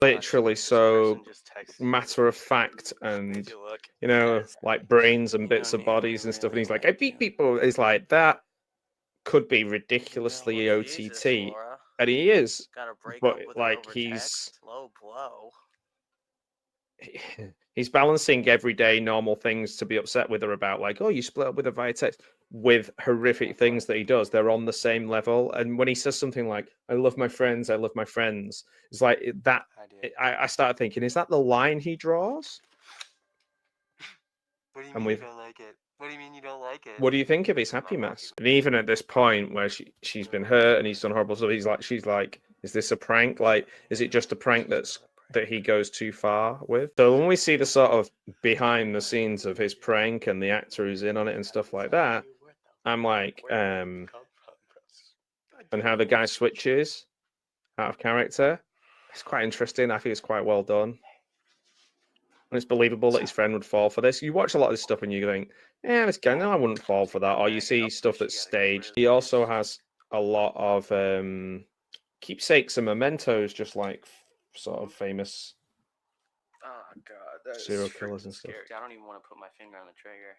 literally so matter of fact and, you know, like brains and bits of bodies and stuff. And he's like, I beat people. It's like, that could be ridiculously OTT. And he is. But, like, he's balancing everyday normal things to be upset with her about, like, oh, you split up with her via text, with horrific things that he does. They're on the same level. And when he says something like, I love my friends, it's like that. I started thinking, is that the line he draws? What do you mean you don't like it? What do you mean you don't like it? What do you think of his happy mask? And even at this point where she's been hurt and he's done horrible stuff, she's like, is this a prank? Like, is it just a prank that he goes too far with? So when we see the sort of behind the scenes of his prank and the actor who's in on it and stuff like that, I'm like, and how the guy switches out of character, it's quite interesting. I think it's quite well done. And it's believable that his friend would fall for this. You watch a lot of this stuff and you think, yeah, this guy, no, I wouldn't fall for that. Or you see stuff that's staged. He also has a lot of keepsakes and mementos, just like sort of famous serial killers and stuff. I don't even want to put my finger on the trigger.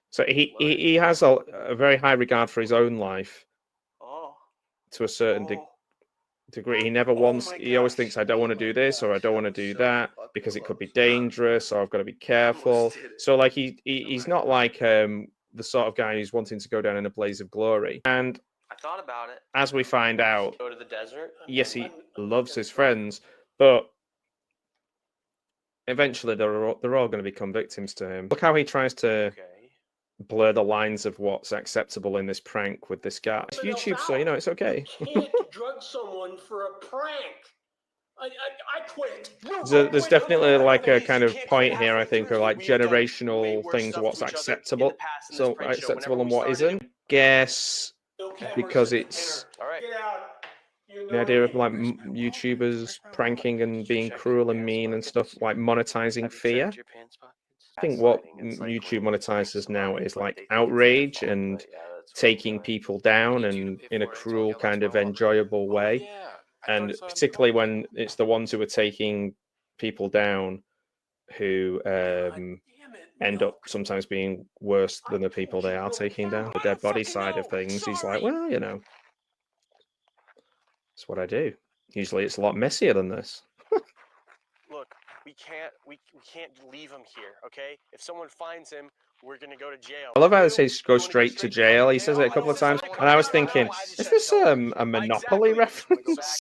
So he has a very high regard for his own life. To a certain degree. He never wants, he always thinks, I don't want to do this or I don't want to do that because it could be dangerous or I've got to be careful. So like he's not like the sort of guy who's wanting to go down in a blaze of glory. And I thought about it. As we find out, Go to the desert. Yes, he loves his friends, but eventually they're all going to become victims to him. Look how he tries to blur the lines of what's acceptable in this prank with this guy. It's YouTube, so you know it's okay. You can't drug someone for a prank. I quit. There's definitely like a kind of point here, I think, of like generational things, what's acceptable, so acceptable and what isn't. Guess because it's the idea of like YouTubers pranking and being cruel and mean and stuff, like monetizing fear. I think what YouTube monetizes now is like outrage and taking people down and in a cruel kind of enjoyable way. And particularly when it's the ones who are taking people down who end up sometimes being worse than the people they are taking down. The dead body side of things, he's like, well, you know, it's what I do. Usually it's a lot messier than this. Look, we can't leave him here, okay? If someone finds him, we're gonna go to jail. I love how it says go straight to jail. He says it a couple of times. And I was thinking, is this a Monopoly reference?